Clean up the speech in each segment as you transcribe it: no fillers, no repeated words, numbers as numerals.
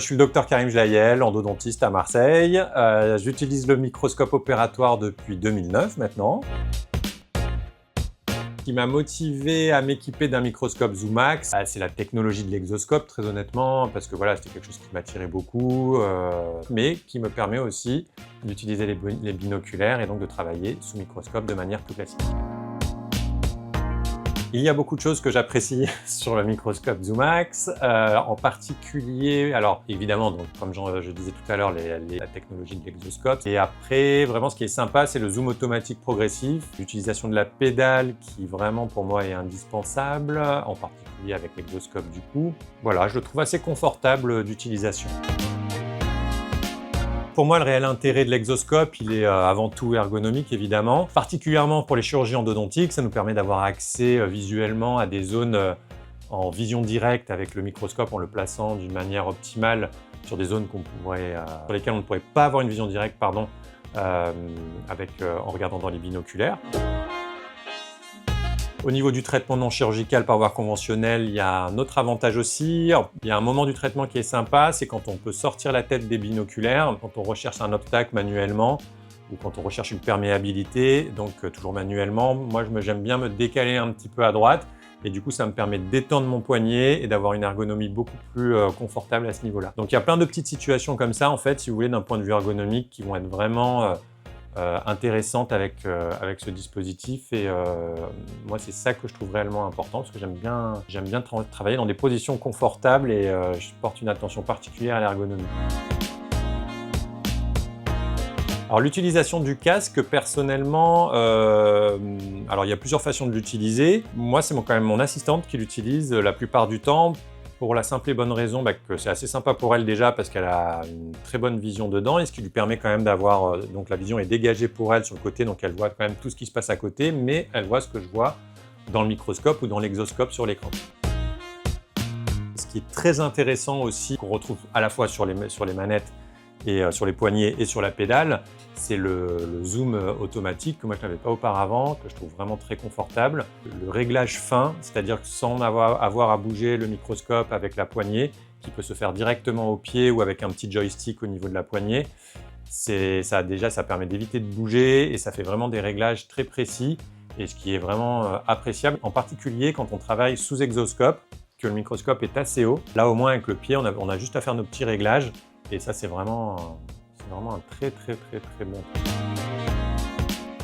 Je suis le docteur Karim Jlayel, endodontiste à Marseille. J'utilise le microscope opératoire depuis 2009 maintenant. Ce qui m'a motivé à m'équiper d'un microscope Zoomax, c'est la technologie de l'exoscope, très honnêtement, parce que voilà, c'était quelque chose qui m'attirait beaucoup, mais qui me permet aussi d'utiliser les binoculaires et donc de travailler sous microscope de manière plus classique. Il y a beaucoup de choses que j'apprécie sur le microscope Zoomax, en particulier, alors évidemment, donc, comme je disais tout à l'heure, la technologie de l'exoscope. Et après, vraiment, ce qui est sympa, c'est le zoom automatique progressif, l'utilisation de la pédale qui vraiment pour moi est indispensable, en particulier avec l'exoscope du coup. Voilà, je le trouve assez confortable d'utilisation. Pour moi, le réel intérêt de l'exoscope, il est avant tout ergonomique, évidemment. Particulièrement pour les chirurgies endodontiques, ça nous permet d'avoir accès visuellement à des zones en vision directe avec le microscope en le plaçant d'une manière optimale sur des zones sur lesquelles on ne pourrait pas avoir une vision directe, en regardant dans les binoculaires. Au niveau du traitement non chirurgical par voie conventionnelle, il y a un autre avantage aussi. Il y a un moment du traitement qui est sympa, c'est quand on peut sortir la tête des binoculaires, quand on recherche un obstacle manuellement ou quand on recherche une perméabilité, donc toujours manuellement. Moi, j'aime bien me décaler un petit peu à droite et du coup, ça me permet de détendre mon poignet et d'avoir une ergonomie beaucoup plus confortable à ce niveau-là. Donc, il y a plein de petites situations comme ça, en fait, si vous voulez, d'un point de vue ergonomique, qui vont être vraiment intéressante avec ce dispositif et moi c'est ça que je trouve réellement important parce que j'aime bien travailler dans des positions confortables et je porte une attention particulière à l'ergonomie. Alors l'utilisation du casque, personnellement, alors il y a plusieurs façons de l'utiliser. Moi c'est quand même mon assistante qui l'utilise la plupart du temps. Pour la simple et bonne raison que c'est assez sympa pour elle déjà parce qu'elle a une très bonne vision dedans et ce qui lui permet quand même d'avoir, donc la vision est dégagée pour elle sur le côté, donc elle voit quand même tout ce qui se passe à côté, mais elle voit ce que je vois dans le microscope ou dans l'exoscope sur l'écran. Ce qui est très intéressant aussi, qu'on retrouve à la fois sur les manettes et sur les poignets et sur la pédale, c'est le zoom automatique que moi je n'avais pas auparavant, que je trouve vraiment très confortable. Le réglage fin, c'est-à-dire sans avoir à bouger le microscope avec la poignée, qui peut se faire directement au pied ou avec un petit joystick au niveau de la poignée. Ça permet d'éviter de bouger et ça fait vraiment des réglages très précis et ce qui est vraiment appréciable, en particulier quand on travaille sous exoscope, que le microscope est assez haut. Là au moins avec le pied, on a juste à faire nos petits réglages. Et ça, c'est vraiment un très bon truc.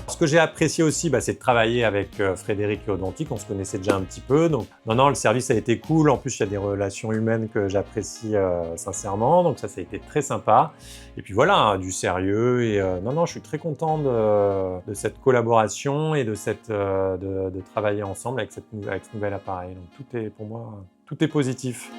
Ce que j'ai apprécié aussi, c'est de travailler avec Frédéric Odontique. On se connaissait déjà un petit peu. Donc, non, le service a été cool. En plus, il y a des relations humaines que j'apprécie sincèrement. Donc, ça a été très sympa. Et puis voilà, du sérieux. Et je suis très content de cette collaboration et de travailler ensemble avec ce nouvel appareil. Donc, pour moi, tout est positif.